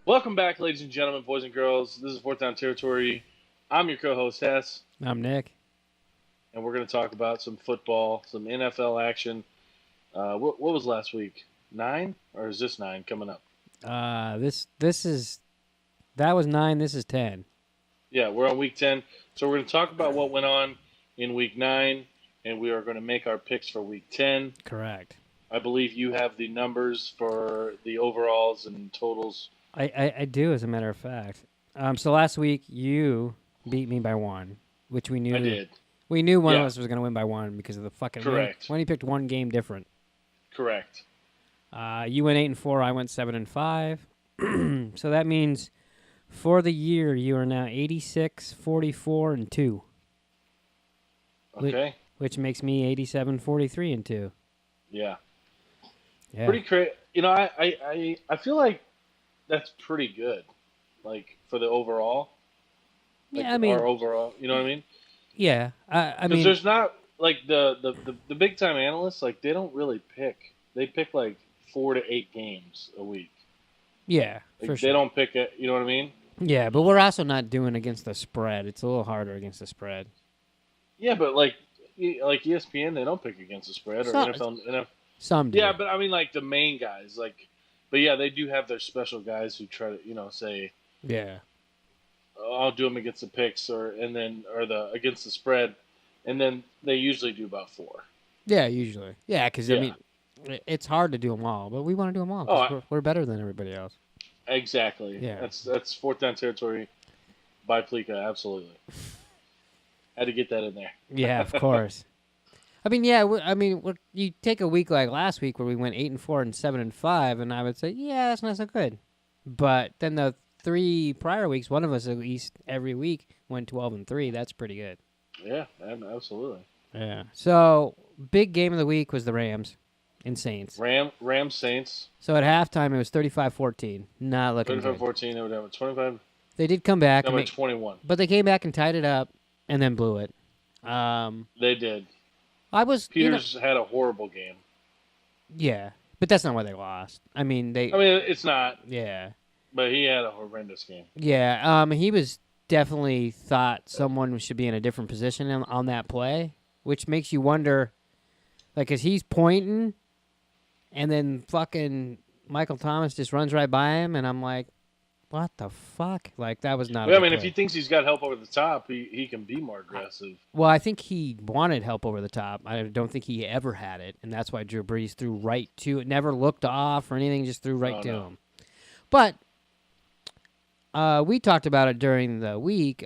Welcome back, ladies and gentlemen, boys and girls. This is Fourth Down Territory. I'm your co-host, Hess, I'm Nick. and we're going to talk about some football, some NFL action. What was last week? 9? Or is this 9 coming up? That was 9. This is 10. Yeah, we're on week 10. So we're going to talk about what went on in week 9, and we are going to make our picks for week 10. Correct. I believe you have the numbers for the overalls and totals. I do, as a matter of fact. So last week you beat me by 1, which we knew. I did. We knew one of us was going to win by 1 because of the fucking. Correct. When he picked one game different. Correct. You went 8-4. I went 7-5. So that means for the year you are now 86, 44, and 2. Okay. Which makes me 87, 43, and 2. Yeah. Yeah. Pretty crazy. You know, I feel like that's pretty good, like for the overall. Like Yeah, I mean, our overall. You know what I mean? Yeah, I mean, there's not like the big time analysts, like they don't really pick. They pick like 4 to 8 games a week. Yeah, like, for sure. They don't pick it. You know what I mean? Yeah, but we're also not doing against the spread. It's a little harder against the spread. Yeah, but like ESPN, they don't pick against the spread or NFL. Some do. Yeah, but I mean like the main guys, but yeah, they do have their special guys who try to say. Yeah. I'll do them against the picks or the against the spread, and then they usually do about 4. Yeah, usually. Yeah, because I mean, it's hard to do them all, but we want to do them all because we're better than everybody else. Exactly. Yeah. That's Fourth Down Territory by Pleeka. Absolutely. Had to get that in there. Yeah, of course. I mean, you take a week like last week where we went 8-4 and 7-5, and I would say, yeah, that's not so good. But then the 3 prior weeks, one of us at least every week went 12-3. That's pretty good. Yeah, absolutely. Yeah. So big game of the week was the Rams and Saints. Rams Saints. So at halftime it was 35-14. Not looking 35-14. They would have a 25. They did come back. Number 21. But they came back and tied it up and then blew it. They did. Peters had a horrible game. Yeah, but that's not why they lost. I mean, it's not. Yeah. But he had a horrendous game. Yeah, he was definitely thought someone should be in a different position on that play, which makes you wonder, like, because he's pointing, and then fucking Michael Thomas just runs right by him, and I'm like, what the fuck? Like, that was not a good play. If he thinks he's got help over the top, he can be more aggressive. Well, I think he wanted help over the top. I don't think he ever had it, and that's why Drew Brees threw right to it. Never looked off or anything, just threw right to him. But we talked about it during the week.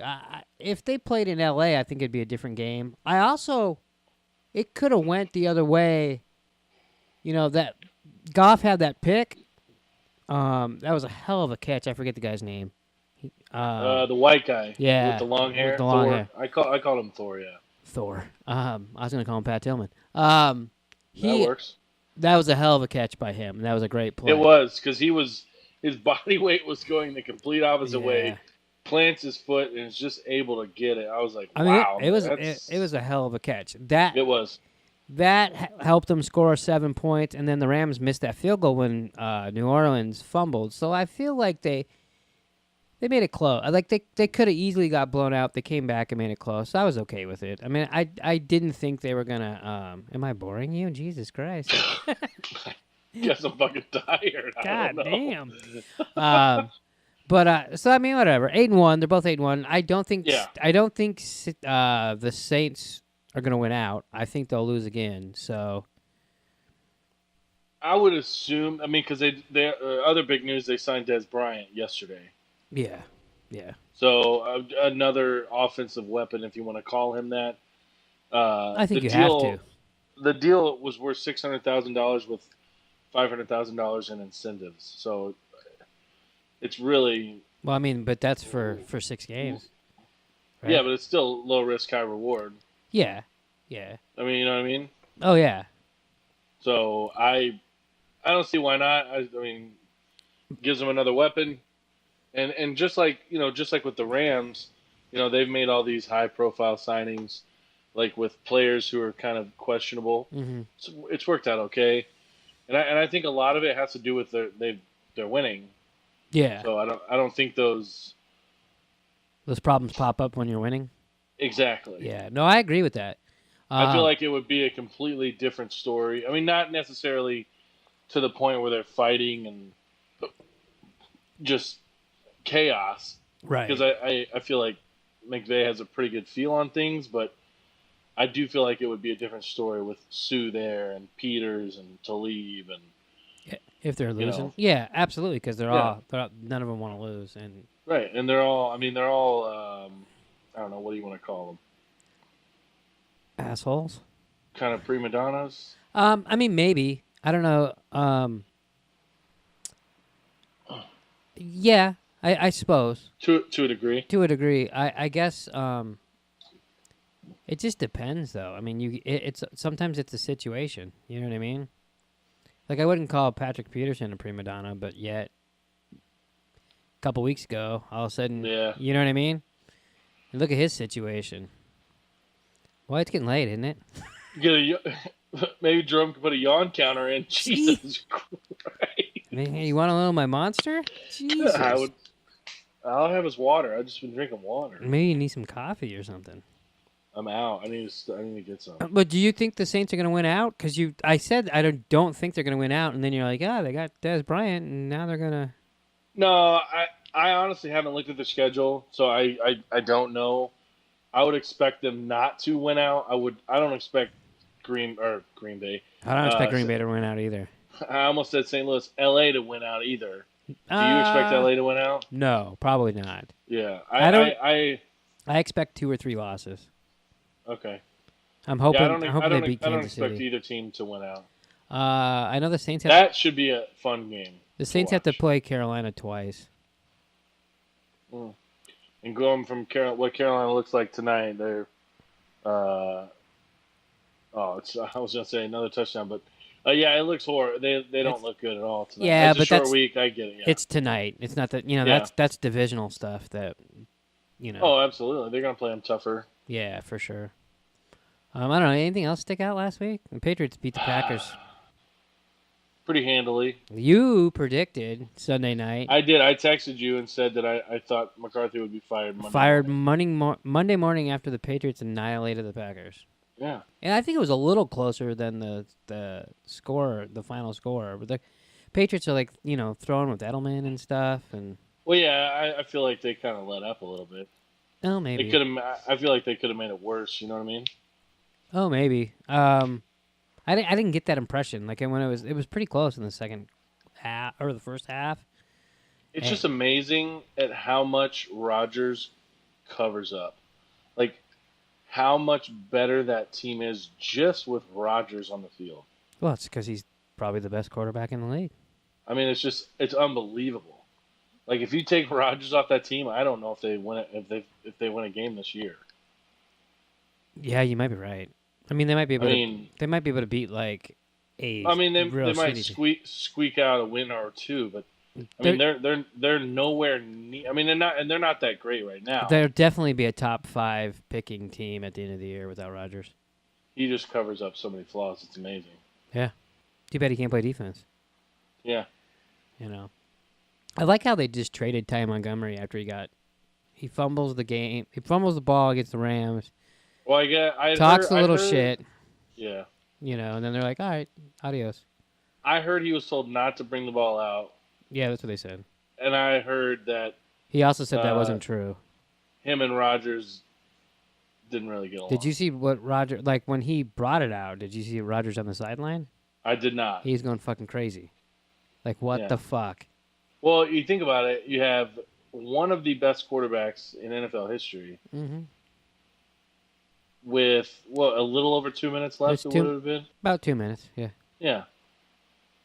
If they played in L.A., I think it'd be a different game. It could have went the other way. That Goff had that pick. That was a hell of a catch. I forget the guy's name. The white guy. Yeah. With the long hair. With the long hair. I called him Thor, yeah. Thor. I was going to call him Pat Tillman. That works. That was a hell of a catch by him. That was a great play. It was, because his body weight was going the complete opposite way, plants his foot, and is just able to get it. I was like, wow. It was a hell of a catch. It was. That helped them score 7 points, and then the Rams missed that field goal when New Orleans fumbled. So I feel like they made it close. Like they could have easily got blown out. They came back and made it close. So I was okay with it. I mean, I didn't think they were gonna. Am I boring you? Jesus Christ! Guess I'm fucking tired. God damn. So I mean, whatever. 8-1. They're both 8-1. I don't think. Yeah. I don't think the Saints are going to win out. I think they'll lose again. So I would assume. I mean, because they other big news. They signed Dez Bryant yesterday. Yeah. So another offensive weapon, if you want to call him that. I think have to. The deal was worth $600,000 with $500,000 in incentives. So it's really. Well, I mean, but that's for 6 games. Right? Yeah, but it's still low risk, high reward. Yeah. I mean, you know what I mean? Oh, yeah. So I don't see why not. I mean, gives them another weapon. And just like with the Rams, they've made all these high profile signings, like with players who are kind of questionable. Mm-hmm. So it's worked out okay. And I think a lot of it has to do with they're winning. Yeah. So I don't think those Those problems pop up when you're winning. exactly. Yeah. No, I agree with that. I feel like it would be a completely different story. I mean, not necessarily to the point where they're fighting and just chaos, because right. I feel like McVay has a pretty good feel on things, but I do feel like it would be a different story with Sue there and Peters and Talib and If they're you losing, know yeah, absolutely, because yeah none of them want to lose, and right, and they're all they're all I don't know, what do you want to call them, assholes. kind of prima donnas. I mean, maybe I don't know. Yeah, I suppose To a degree. to a degree. I guess. It just depends, though. I mean, it's sometimes it's a situation. You know what I mean? Like I wouldn't call Patrick Peterson a prima donna, but yet a couple weeks ago, all of a sudden, Yeah. you know what I mean? And look at his situation. Well, it's getting late, isn't it? Maybe Jerome could put a yawn counter in. Jesus Christ! I mean, you want a little of my monster? Jesus. I'll have his water. I've just been drinking water. Maybe you need some coffee or something. I'm out. I need to get some. But do you think the Saints are going to win out? Because I said I don't think they're going to win out, and then you're like, they got Dez Bryant, and now they're going to. No, I honestly haven't looked at the schedule, so I don't know. I would expect them not to win out. I don't expect Green Bay. I don't expect Green Bay to win out either. I almost said St. Louis, LA to win out either. Do you expect LA to win out? No, probably not. Yeah, I expect 2 or 3 losses. Okay. I'm hoping. Yeah, I'm hoping they beat Kansas I don't expect City. either team to win out. I know the Saints. That should be a fun game. The Saints have to play Carolina twice. And going from what Carolina looks like tonight, they're. I was gonna say another touchdown, but yeah, it looks horrible. They don't look good at all tonight. Yeah, it's a but short week. I get it. Yeah. It's tonight. It's not that that's divisional stuff that Oh, absolutely. They're gonna play them tougher. Yeah, for sure. I don't know. Anything else stick out last week? The Patriots beat the Packers. Pretty handily. You predicted Sunday night. I did. I texted you and said that I thought McCarthy would be fired Monday morning after the Patriots annihilated the Packers. Yeah. And I think it was a little closer than the score, the final score. But the Patriots are throwing with Edelman and stuff. And well, yeah, I feel like they kind of let up a little bit. Oh, maybe. I feel like they could have made it worse. You know what I mean? Oh, maybe. I didn't get that impression. Like when it was pretty close in the second half or the first half. It's just amazing at how much Rodgers covers up. Like how much better that team is just with Rodgers on the field. Well, it's because he's probably the best quarterback in the league. I mean, it's unbelievable. Like if you take Rodgers off that team, I don't know if they win it, if they win a game this year. Yeah, you might be right. I mean, they might be able to beat like a. I mean, they might squeak out a win or two, but I mean, they're nowhere near. I mean, they're not that great right now. They'll definitely be a top 5 picking team at the end of the year without Rodgers. He just covers up so many flaws. It's amazing. Yeah, too bad he can't play defense. Yeah, I like how they just traded Ty Montgomery after he fumbles the game. He fumbles the ball against the Rams. Well, talks a little shit. Yeah. And then they're like, all right, adios. I heard he was told not to bring the ball out. Yeah, that's what they said. And I heard that. He also said that wasn't true. Him and Rodgers didn't really get along. Did you see what Rodgers, like when he brought it out, did you see Rodgers on the sideline? I did not. He's going fucking crazy. Like, what the fuck? Well, you think about it, you have one of the best quarterbacks in NFL history. Mm-hmm. With, a little over 2 minutes left, it would have been? About 2 minutes, yeah. Yeah.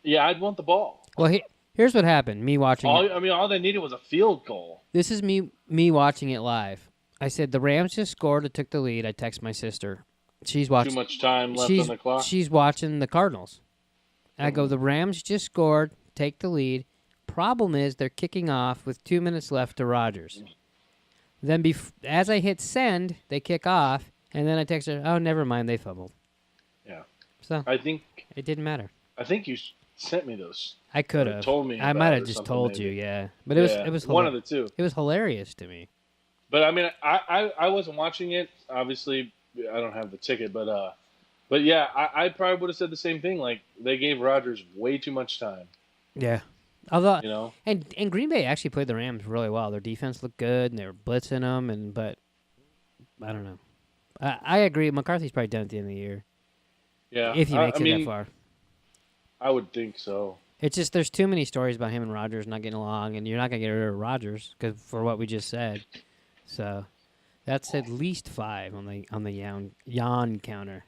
Yeah, I'd want the ball. Well, here's what happened. Me watching all they needed was a field goal. This is me watching it live. I said, the Rams just scored and took the lead. I text my sister. She's watching. Too much time left on the clock? She's watching the Cardinals. I go, the Rams just scored, take the lead. Problem is, they're kicking off with 2 minutes left to Rodgers. Then as I hit send, they kick off. And then I text her, oh, never mind, they fumbled. Yeah. So I think it didn't matter. I think sent me those. I could Or have. told me. I about might it have or just something, told maybe. you, yeah. But Yeah, it was one of the two. It was hilarious to me. But I mean, I wasn't watching it. Obviously, I don't have the ticket, but yeah, I probably would have said the same thing. Like they gave Rodgers way too much time. Yeah. Although, You know, and Green Bay actually played the Rams really well. Their defense looked good, and they were blitzing them. But I don't know. I agree. McCarthy's probably done at the end of the year yeah. if he I makes it mean, that far. I would think so. It's just there's too many stories about him and Rodgers not getting along, and you're not gonna get rid of Rodgers because for what we just said. So that's at least 5 on the yawn counter.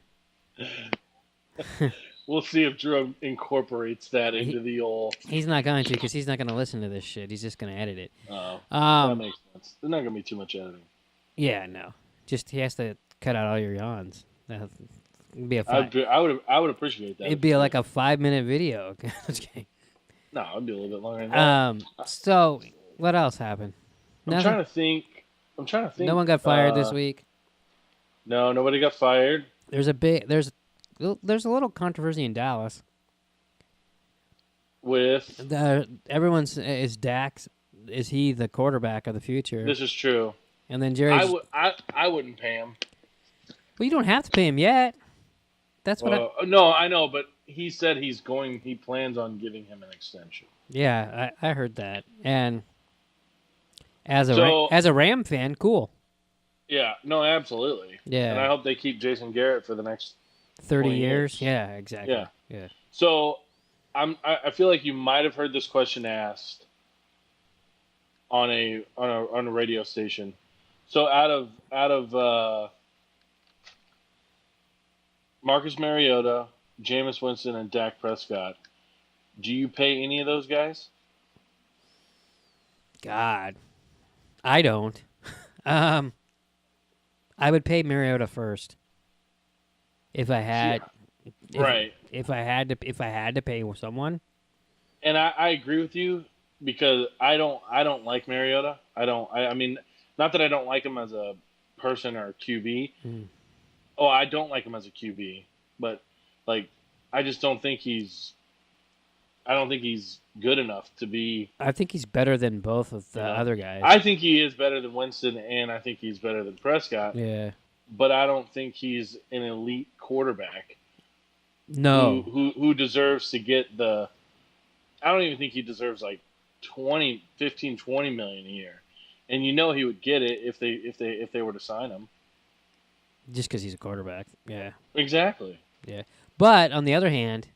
We'll see if Drew incorporates that into the old. He's not going to because he's not going to listen to this shit. He's just going to edit it. That makes sense. There's not gonna be too much editing. Yeah, no. Just he has to cut out all your yawns. That'd be a I would appreciate that. It'd be like a 5-minute video. Just kidding. No, it'd be a little bit longer than that. So what else happened? I'm trying to think. No one got fired this week. No, nobody got fired. There's a little controversy in Dallas. With everyone's is Dax. Is he the quarterback of the future? This is true. And then Jerry. I wouldn't pay him. Well, you don't have to pay him yet. That's what. No, I know, but he said he plans on giving him an extension. Yeah, I heard that, and as a Ram fan, cool. Yeah, no, absolutely. Yeah, and I hope they keep Jason Garrett for the next 30 years. Yeah, exactly. Yeah. So, I feel like you might have heard this question asked on a radio station. So out of Marcus Mariota, Jameis Winston, and Dak Prescott, do you pay any of those guys? God, I don't. I would pay Mariota first if I had. Yeah. If I had to pay someone. And I agree with you because I don't like Mariota. I mean, not that I don't like him as a person or a QB. Oh, I don't like him as a QB, but like I just don't think he's good enough to be. I think he's better than both of the other guys. I think he is better than Winston, and I think he's better than Prescott. Yeah. But I don't think he's an elite quarterback. No. Who deserves to get the. I don't even think he deserves like 15, 20 million a year, and you know he would get it if they were to sign him. Just because he's a quarterback. Yeah. Exactly. Yeah. But on the other hand,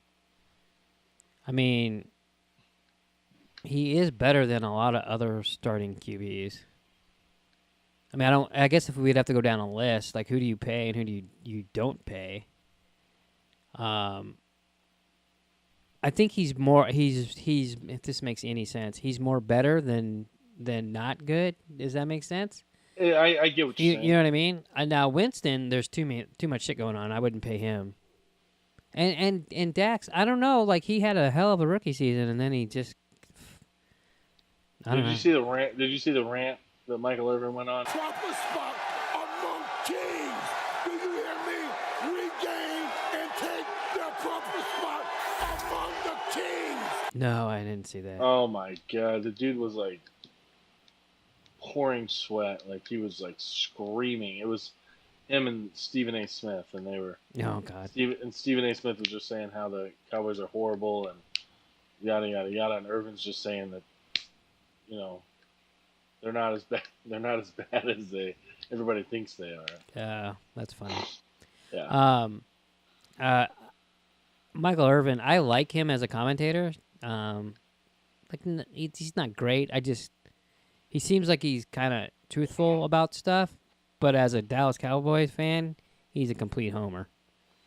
I mean, he is better than a lot of other starting QBs. I mean, I guess if we'd have to go down a list, like who do you pay and who do you don't pay? I think he's more. He's if this makes any sense, he's more better than not good. Does that make sense? I get what you're saying. You know what I mean? Now Winston, there's too much shit going on. I wouldn't pay him. And Dax, I don't know. Like he had a hell of a rookie season, and then he just. Did you see the rant? Did you see the rant that Michael Irvin went on? Proper spot among kings. Do you hear me? Regain and take their proper spot among the kings. No, I didn't see that. Oh my god, the dude was like pouring sweat, like he was like screaming. It was him and Stephen A. Smith, and they were. Oh god. Stephen A. Smith was just saying how the Cowboys are horrible and yada yada yada, and Irvin's just saying that, you know, they're not as bad. They're not as bad as everybody thinks they are. Yeah, that's funny. Yeah. Michael Irvin, I like him as a commentator. He's not great. He seems like he's kind of truthful about stuff, but as a Dallas Cowboys fan, he's a complete homer.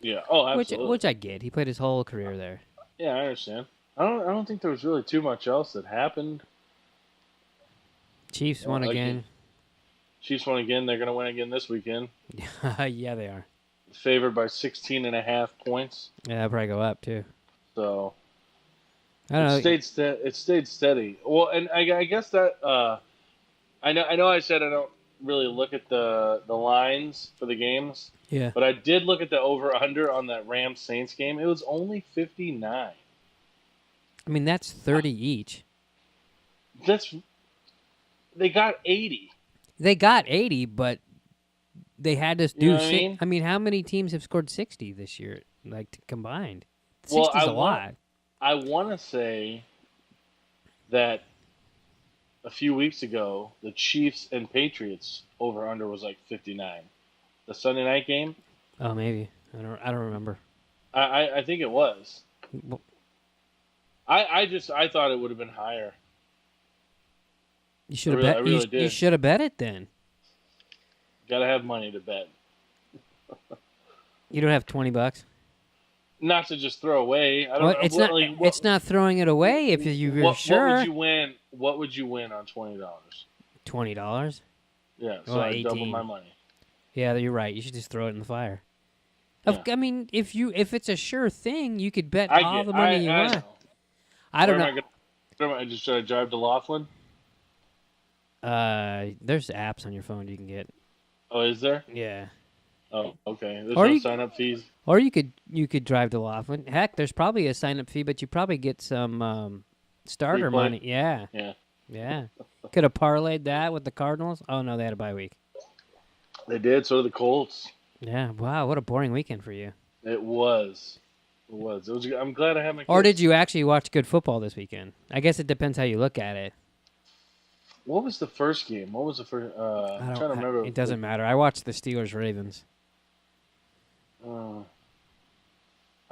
Yeah. Oh, absolutely. Which I get. He played his whole career there. Yeah, I understand. I don't think there was really too much else that happened. Chiefs won again. Chiefs won again. They're going to win again this weekend. Yeah, they are. Favored by 16.5 points. Yeah, they'll probably go up too. So I don't know. It stayed steady. Well, and I guess that I know I said I don't really look at the lines for the games. Yeah. But I did look at the over under on that Rams Saints game. It was only 59. I mean, that's 30 each. They got 80. They got 80, but they had to You know do what I six. mean? I mean, how many teams have scored 60 this year, like combined? Well, 60 is a lot. I want to say that a few weeks ago, the Chiefs and Patriots over/under was like 59. The Sunday night game. Oh, maybe. I don't remember. I think it was. Well, I thought it would have been higher. you should have I bet. really You did. should have bet it then. Gotta have money to bet. You don't have $20. Not to just throw away. I don't. Well, it's not. It's not throwing it away if you're sure. What would you win? What would you win on $20? $20. Yeah, so Well, I double 18. my money. Yeah, you're right. You should just throw it in the fire. Yeah. I mean, if it's a sure thing, you could bet I all get, the money you I want. know. I don't Where know. Am I just should I drive to Laughlin? There's apps on your phone you can get. Oh, is there? Yeah. Oh, okay. There's Or no you- sign up fees. Or you could drive to Laughlin. Heck, there's probably a sign up fee, but you probably get some starter Free play? money. Yeah. Yeah, Yeah. Could have parlayed that with the Cardinals. Oh no, they had a bye week. they did. So did the Colts. Yeah. Wow, what a boring weekend for you. It was. I'm glad I had my. Or kids. did you actually watch good football this weekend? I guess it depends how you look at it. What was the first game? What was the first? I'm trying to remember. It doesn't matter. I watched the Steelers Ravens.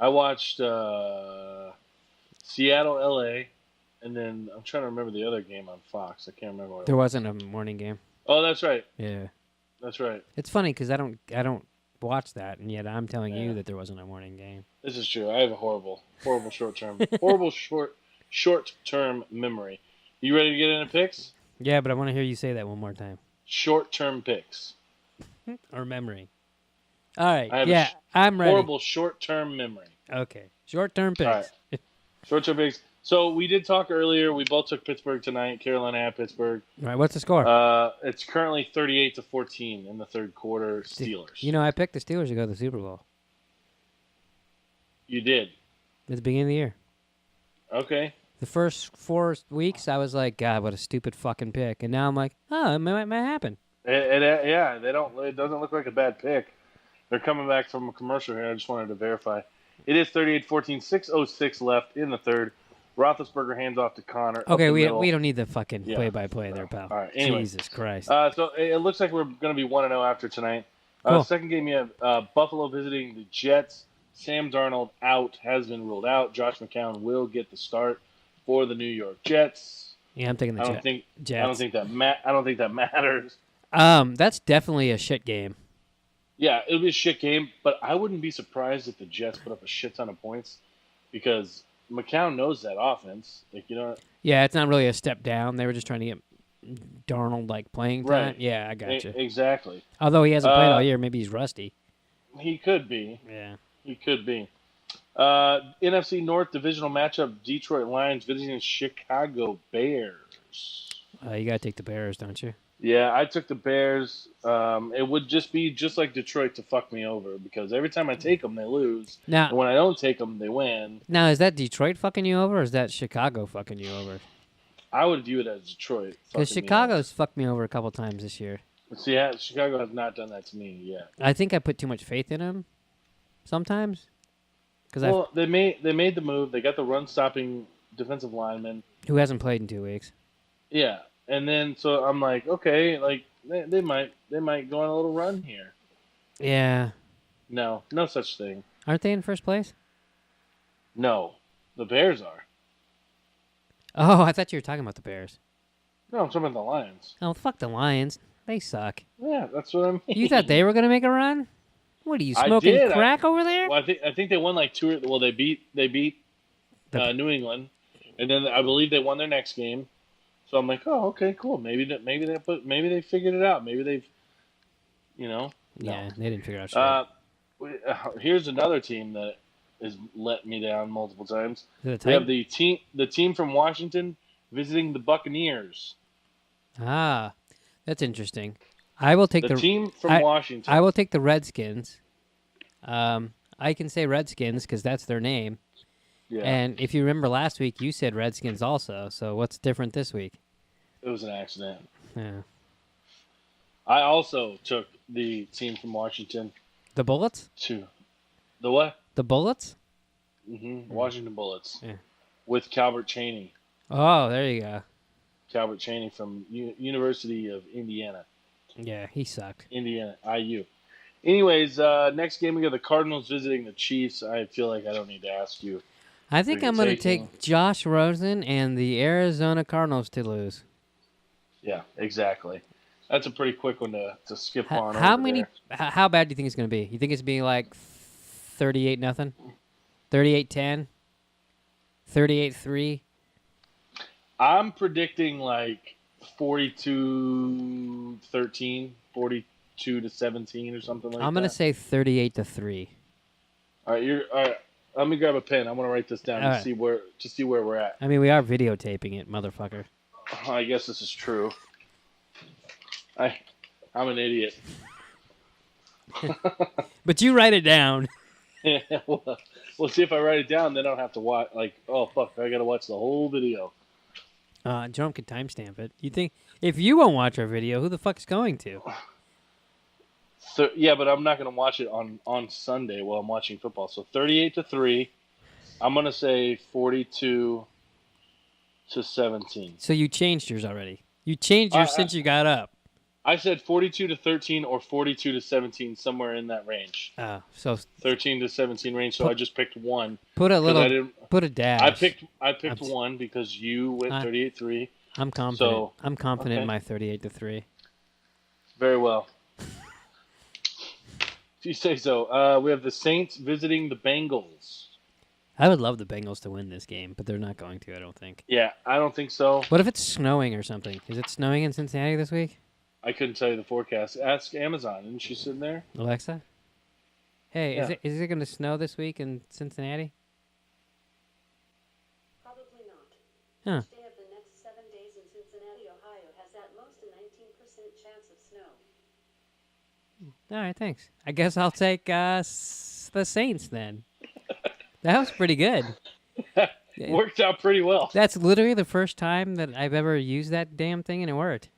I watched Seattle, LA, and then I'm trying to remember the other game on Fox. I can't remember what. There wasn't a morning game. Oh, that's right. Yeah. That's right. It's funny because I don't watch that, and yet I'm telling Yeah. you that there wasn't a morning game. This is true. I have a horrible short-term memory. You ready to get into picks? Yeah, but I want to hear you say that one more time. Short-term picks. Or memory. All right. I have Yeah, I'm ready. Horrible short-term memory. Okay. Short-term picks. All right. Short-term picks. So we did talk earlier. We both took Pittsburgh tonight. Carolina at Pittsburgh. All right. What's the score? It's currently 38-14 in the third quarter. Steelers. You know, I picked the Steelers to go to the Super Bowl You did. at the beginning of the year. Okay. The first 4 weeks, I was like, God, what a stupid fucking pick. And now I'm like, oh, it might happen. Yeah, they don't. It doesn't look like a bad pick. They're coming back from a commercial here. I just wanted to verify. It is 38-14, 6:06 left in the third. Roethlisberger hands off to Connor. Okay, we don't need the fucking play-by-play there, pal. All right, anyway. Jesus Christ. So it looks like we're going to be 1-0 after tonight. Cool. Second game, you have Buffalo visiting the Jets. Sam Darnold has been ruled out. Josh McCown will get the start for the New York Jets. Yeah, I'm taking the Jets. I don't think that matters. That's definitely a shit game. Yeah, it'll be a shit game, but I wouldn't be surprised if the Jets put up a shit ton of points because McCown knows that offense. Like, you know. Yeah, it's not really a step down. They were just trying to get Darnold like playing time. Right. Yeah, I gotcha. Exactly. Although he hasn't played all year, maybe he's rusty. He could be. Yeah. He could be. NFC North divisional matchup: Detroit Lions visiting Chicago Bears. You gotta take the Bears, don't you? Yeah, I took the Bears. It would just be just like Detroit to fuck me over because every time I take them, they lose. Now, And when I don't take them, they win. Now, is that Detroit fucking you over, or is that Chicago fucking you over? I would view it as Detroit. Because Chicago's fucked me over a couple times this year. See, Chicago has not done that to me yet. I think I put too much faith in them sometimes. Well, they made the move. They got the run-stopping defensive lineman. Who hasn't played in 2 weeks. Yeah. And then, so I'm like, okay, like they might go on a little run here. Yeah. No such thing. Aren't they in first place? No, the Bears are. Oh, I thought you were talking about the Bears. No, I'm talking about the Lions. Oh, fuck the Lions. They suck. Yeah, that's what I mean. You thought they were going to make a run? What are you, I smoking did. crack over there? Well, I think they won like two. Well, they beat New England, and then I believe they won their next game. So I'm like, oh, okay, cool. Maybe they figured it out. Maybe they've, no. Yeah, they didn't figure out shit. Here's another team that has let me down multiple times. Is it We have the team from Washington visiting the Buccaneers. Ah, that's interesting. I will take the team from Washington. I will take the Redskins. I can say Redskins because that's their name. Yeah. And if you remember last week, you said Redskins also. So what's different this week? It was an accident. Yeah. I also took the team from Washington The Bullets? to the what? The Bullets? Washington Bullets Yeah. with Calvert Chaney. Oh, there you go. Calvert Chaney from University of Indiana. Yeah, he sucked. Indiana, IU. Anyways, next game we got the Cardinals visiting the Chiefs. I feel like I don't need to ask you. I think I'm going to take Josh Rosen and the Arizona Cardinals to lose. Yeah, exactly. That's a pretty quick one to skip on. How over many? there. How bad do you think it's going to be? You think it's being like 38-0, 38-10, 38-3? I'm predicting like 42-13, 42-17 or something like that. I'm going to say 38-3. All right. Let me grab a pen. I want to write this down All to right. see where we're at. I mean, we are videotaping it, motherfucker. I guess this is true. I'm an idiot. But you write it down. Yeah, we'll see if I write it down. Then I don't have to watch. Like, oh fuck, I got to watch the whole video. Jerome could timestamp it. You think if you won't watch our video, who the fuck's going to? So, yeah, but I'm not going to watch it on Sunday while I'm watching football. So 38-3. I'm going to say 42-17. So you changed yours already. You changed yours since you got up. I said 42-13 or 42-17, somewhere in that range. So 13-17 range. So I just picked one. Put a dash. I picked one because you went 38-3. I'm confident. So, I'm confident okay. in my 38-3. Very well. If you say so. We have the Saints visiting the Bengals. I would love the Bengals to win this game, but they're not going to, I don't think. Yeah, I don't think so. What if it's snowing or something? Is it snowing in Cincinnati this week? I couldn't tell you the forecast. Ask Amazon. Isn't she sitting there? Alexa? Hey, Yeah. is it going to snow this week in Cincinnati? Probably not. Huh. Each day of the next 7 days in Cincinnati, Ohio has at most a 19% chance of snow. All right, thanks. I guess I'll take the Saints then. That was pretty good. Worked out pretty well. That's literally the first time that I've ever used that damn thing, and it worked.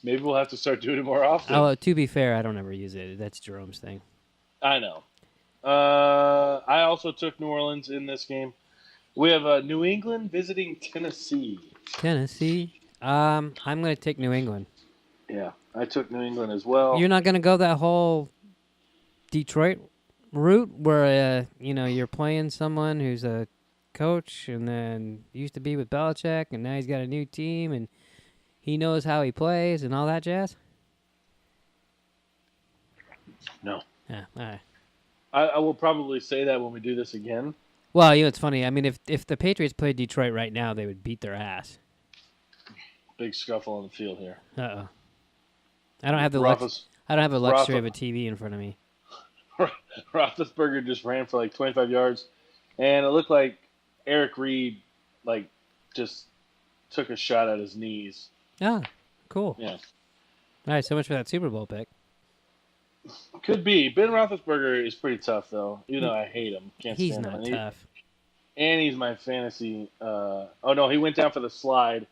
Maybe we'll have to start doing it more often. Oh, to be fair, I don't ever use it. That's Jerome's thing. I know. I also took New Orleans in this game. We have New England visiting Tennessee. Tennessee. I'm going to take New England. Yeah, I took New England as well. You're not going to go that whole Detroit route where you're playing someone who's a coach and then used to be with Belichick and now he's got a new team and he knows how he plays and all that jazz? No. Yeah, all right. I will probably say that when we do this again. Well, it's funny. I mean, if the Patriots played Detroit right now, they would beat their ass. Big scuffle on the field here. Uh-oh. I don't have the luxury of a TV in front of me. Roethlisberger just ran for like 25 yards, and it looked like Eric Reed just took a shot at his knees. Oh, cool. Yeah. All right, so much for that Super Bowl pick. Could be. Ben Roethlisberger is pretty tough, though. Even though I hate him. He's stand not him. tough. And he's my fantasy. Oh, no, he went down for the slide,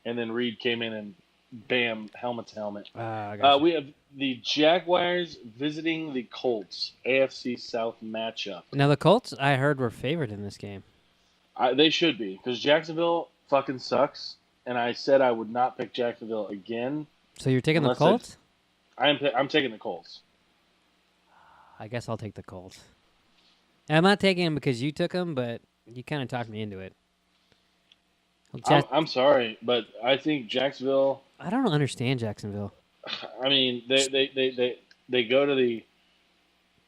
and then Reed came in and bam, helmet to helmet. Gotcha. We have the Jaguars visiting the Colts, AFC South matchup. Now, the Colts, I heard, were favored in this game. They should be, because Jacksonville fucking sucks, and I said I would not pick Jacksonville again. So you're taking the Unless Colts? I'm taking the Colts. I guess I'll take the Colts. And I'm not taking them because you took them, but you kind of talked me into it. I'm sorry, but I think Jacksonville. I don't understand Jacksonville. I mean, they go to the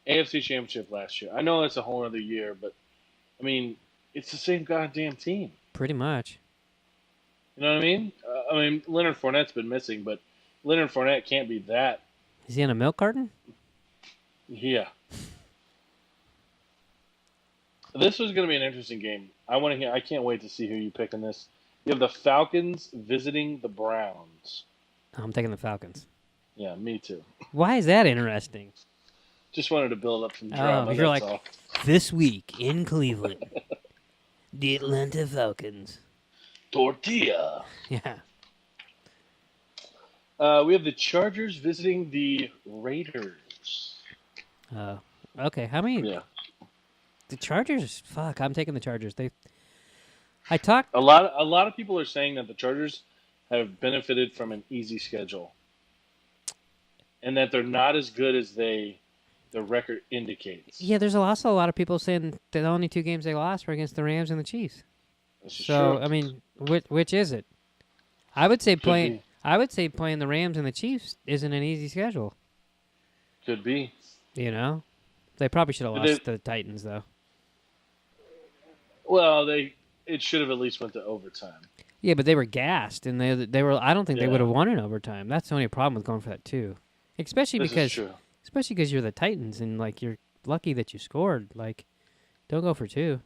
AFC Championship last year. I know it's a whole other year, but I mean, it's the same goddamn team. Pretty much. You know what I mean? Leonard Fournette's been missing, but Leonard Fournette can't be that. Is he in a milk carton? Yeah. This was going to be an interesting game. I can't wait to see who you pick in this. You have the Falcons visiting the Browns. I'm taking the Falcons. Yeah, me too. Why is that interesting? Just wanted to build up some drama. you're That's like, all. this week in Cleveland, the Atlanta Falcons. Tortilla. Yeah. We have the Chargers visiting the Raiders. Okay. How many? Yeah. The Chargers. Fuck. I'm taking the Chargers. I talked. A lot of people are saying that the Chargers have benefited from an easy schedule, and that they're not as good as the record indicates. Yeah. There's also a lot of people saying that the only 2 games they lost were against the Rams and the Chiefs. This is So true. I mean, which is it? I would say Could playing. be. I would say playing the Rams and the Chiefs isn't an easy schedule. Could be. You know, they probably should have But lost to the Titans though. Well, it should have at least went to overtime. Yeah, but they were gassed, and they were. I don't think they Yeah. would have won in overtime. That's the only problem with going for that too, especially This is true. because you're the Titans and like you're lucky that you scored. Like, don't go for 2.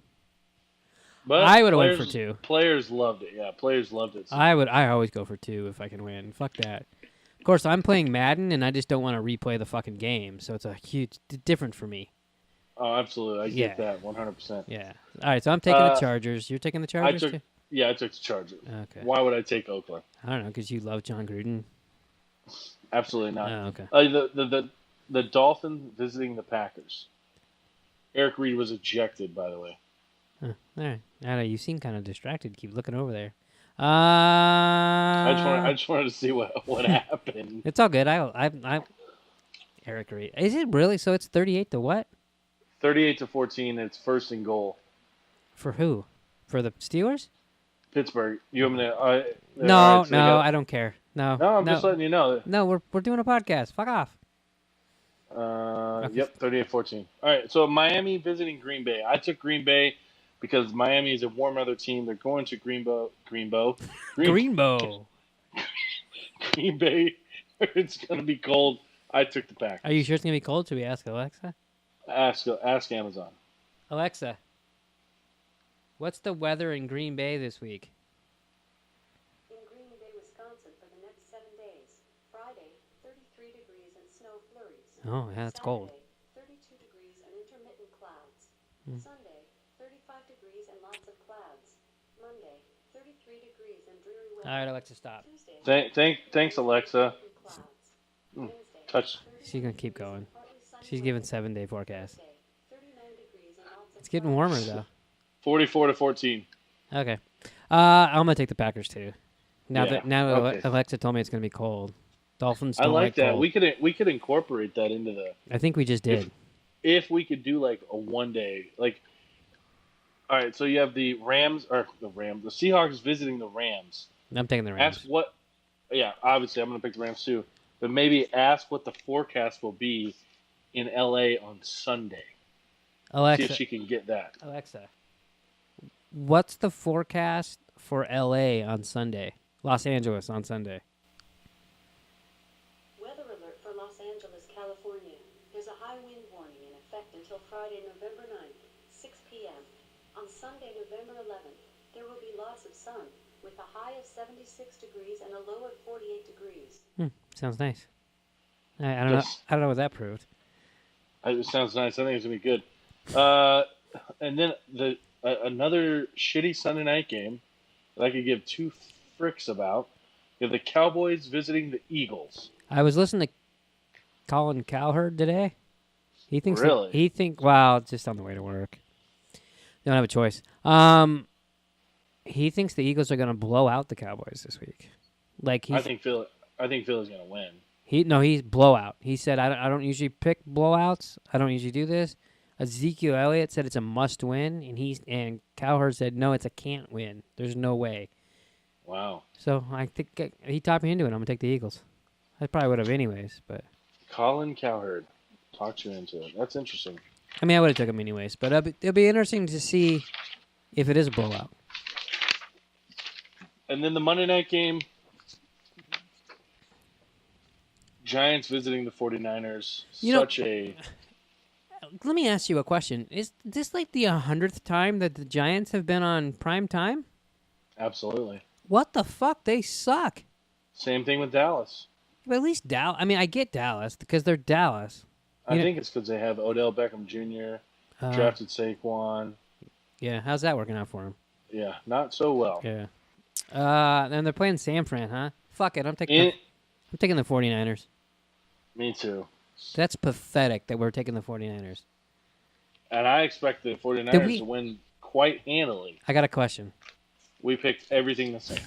But I would've went for 2. Players loved it. Yeah, players loved it. I would. I always go for 2 if I can win. Fuck that. Of course, I'm playing Madden, and I just don't want to replay the fucking game. So it's a huge different for me. Oh, absolutely. I get Yeah. that 100%. Yeah. All right. So I'm taking the Chargers. You're taking the Chargers too. Yeah, I took the Chargers. Okay. Why would I take Oakland? I don't know because you love John Gruden. Absolutely not. Oh, okay. The Dolphins visiting the Packers. Eric Reed was ejected, by the way. Huh. All right. I don't know. You seem kind of distracted. Keep looking over there. I just wanted to see what happened. It's all good. I Eric Reed. Is it really? So it's 38 to what? 38-14. It's first and goal. For who? For the Steelers? Pittsburgh. You want me to? No, all right, so I don't care. No. No, I'm just letting you know. No, we're doing a podcast. Fuck off. Yep, 38-14. All right, so Miami visiting Green Bay. I took Green Bay because Miami is a warm weather team. They're going to Greenbow. Greenbow. Green Bay. It's going to be cold. I took the Packers. Are you sure it's gonna be cold? Should we ask Alexa? Ask Amazon. Alexa, what's the weather in Green Bay this week? In Green Bay, Wisconsin for the next 7 days. Friday, 33 degrees and snow flurries. Oh, yeah, it's cold. Saturday, 32 degrees and intermittent clouds. Sunday, 35 degrees and lots of clouds. Monday, 33 degrees and dreary weather. All right, Alexa, stop. Tuesday, Thanks, Alexa. clouds. Mm, Wednesday, touch. She's gonna keep going. partly sunny She's weather. giving 7-day forecast. Thursday, 39 degrees and lots of It's getting clouds. warmer though. 44-14. Okay. I'm gonna take the Packers too. Now Yeah, that okay. Alexa told me it's gonna be cold. Dolphins I don't like that. cold. We could incorporate that into the. I think we just did. If we could do like a 1 day, like. All right, so you have the Seahawks visiting the Rams. I'm taking the Rams. Ask what. Yeah, obviously I'm going to pick the Rams too, but maybe ask what the forecast will be in LA on Sunday. See Alexa, if she can get that. Alexa, what's the forecast for LA on Sunday? Los Angeles on Sunday. Weather alert for Los Angeles, California. There's a high wind warning in effect until Friday, November 9th, 6 p.m. On Sunday, November 11th, there will be lots of sun, with a high of 76 degrees and a low of 48 degrees. Sounds nice. I don't know. Yes. I don't know what that proved. It sounds nice. I think it's going to be good. And then another shitty Sunday night game that I could give two fricks about. You have the Cowboys visiting the Eagles. I was listening to Colin Cowherd today. He thinks Really? wow, just on the way to work. They don't have a choice. He thinks the Eagles are going to blow out the Cowboys this week. Like I think Philly's going to win. He's blowout. He said I don't usually pick blowouts. I don't usually do this. Ezekiel Elliott said it's a must win, and Cowherd said no, it's a can't win. There's no way. Wow. So I think he talked me into it. I'm gonna take the Eagles. I probably would have anyways, but Colin Cowherd talked you into it. That's interesting. I mean I would have took him anyways. But it'll be interesting to see if it is a blowout. And then the Monday night game, Giants visiting the 49ers. Let me ask you a question. Is this like the 100th time that the Giants have been on prime time? Absolutely. What the fuck? They suck. Same thing with Dallas. But at least Dallas. I mean, I get Dallas because they're Dallas. I think it's because they have Odell Beckham Jr., drafted Saquon. Yeah, how's that working out for him? Yeah, not so well. Yeah. And they're playing San Fran, huh? Fuck it, I'm taking the 49ers. Me too. That's pathetic that we're taking the 49ers. And I expect the 49ers to win quite handily. I got a question. We picked everything the same.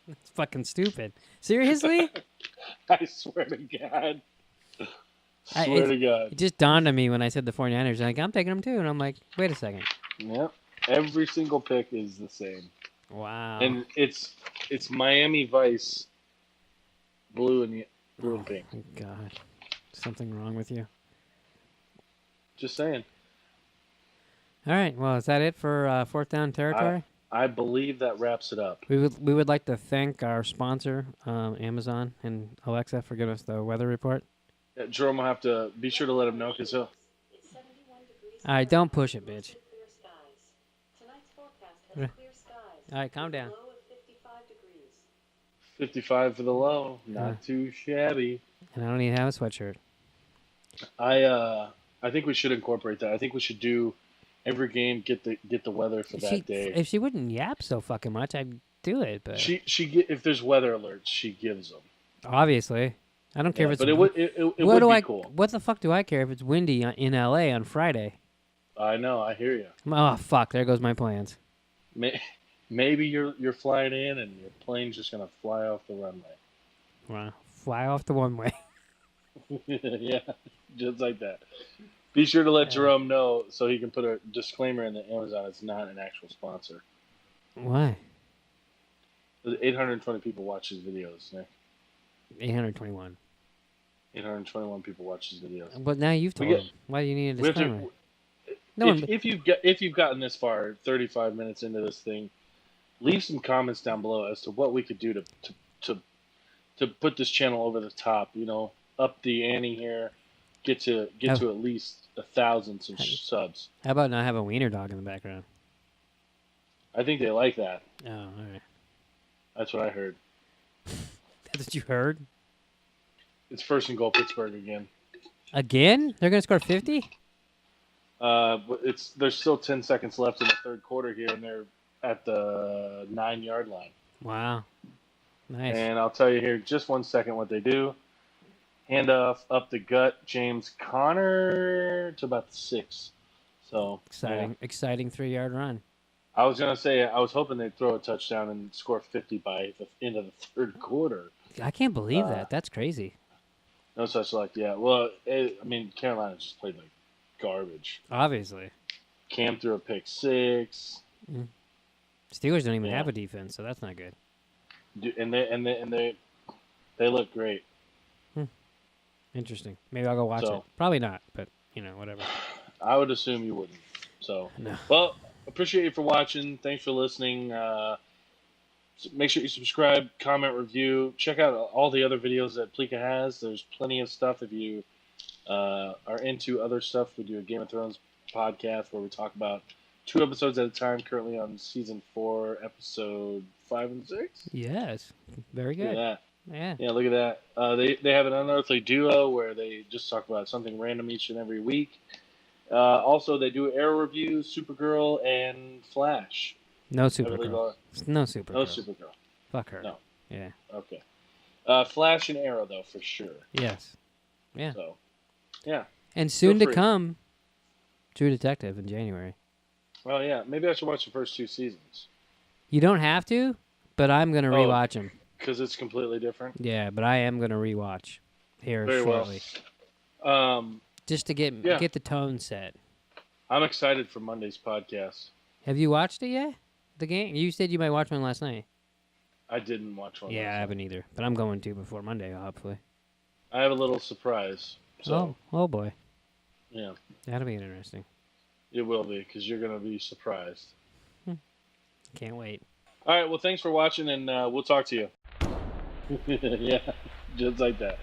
It's fucking stupid. Seriously? I swear to God. Swear to God. It just dawned on me when I said the 49ers. Like, I'm taking them too. And I'm like, wait a second. Yep. Every single pick is the same. Wow. And it's Miami Vice, blue and pink. Oh, God. Something wrong with you? Just saying. All right. Well, is that it for fourth down territory? I believe that wraps it up. We would like to thank our sponsor, Amazon and Alexa, for giving us the weather report. Yeah, Jerome will have to be sure to let him know because he'll. All right, don't push it, bitch. Tonight's forecast has clear skies. All right, calm down. Low of 55 degrees. 55 for the low, not too shabby. And I don't even have a sweatshirt. I think we should incorporate that. I think we should do every game get the weather for that day. If she wouldn't yap so fucking much, I'd do it. But if there's weather alerts, she gives them. Obviously, I don't care if it's. But it would be cool. What the fuck do I care if it's windy in LA on Friday? I know. I hear you. Oh fuck! There goes my plans. Maybe you're flying in and your plane's just gonna fly off the runway. Wow! Fly off the one way. Yeah, just like that. Be sure to let Jerome know so he can put a disclaimer in the Amazon. It's not an actual sponsor. Why? 820 people watch his videos, Nick. 821. 821 people watch his videos. But now you've told him. Why do you need a disclaimer? If you've gotten this far, 35 minutes into this thing, leave some comments down below as to what we could do to put this channel over the top. You know, up the ante here, get to at least 1,000 subs. How about not have a wiener dog in the background? I think they like that. Oh, all right. That's what I heard. That's what you heard? It's first and goal, Pittsburgh again. Again? They're gonna score 50? There's still 10 seconds left in the third quarter here, and they're at the 9-yard line. Wow. Nice. And I'll tell you here, just 1 second, what they do. Handoff up the gut, James Conner to about the 6. So exciting 3-yard run. I was gonna say I was hoping they'd throw a touchdown and score 50 by the end of the third quarter. I can't believe that. That's crazy. No such luck. Yeah. Well, Carolina just played like garbage. Obviously. Cam threw a pick 6. Steelers don't even have a defense, so that's not good. And they look great. Interesting. Maybe I'll go watch it. Probably not, but whatever. I would assume you wouldn't. So, no. Well, appreciate you for watching. Thanks for listening. Make sure you subscribe, comment, review. Check out all the other videos that Pleeka has. There's plenty of stuff. If you are into other stuff, we do a Game of Thrones podcast where we talk about 2 episodes at a time. Currently on season 4, episode 5 and 6. Yes, very good. Look at that. Yeah, look at that. They have an unearthly duo where they just talk about something random each and every week. Also, they do Arrow reviews, Supergirl, and Flash. No Supergirl. No Supergirl. No Supergirl. Fuck her. No. Yeah. Okay. Flash and Arrow, though, for sure. Yes. Yeah. So, yeah. And soon to come, True Detective in January. Well, yeah. Maybe I should watch the first 2 seasons. You don't have to, but I'm going to rewatch them. Because it's completely different? Yeah, but I am going to rewatch here Very shortly. Well. Just to get the tone set. I'm excited for Monday's podcast. Have you watched it yet? The game? You said you might watch one last night. I didn't watch one. Yeah, I haven't either. But I'm going to before Monday, hopefully. I have a little surprise. So. Oh boy. Yeah. That'll be interesting. It will be, because you're going to be surprised. Can't wait. All right, well, thanks for watching, and we'll talk to you. Yeah, just like that.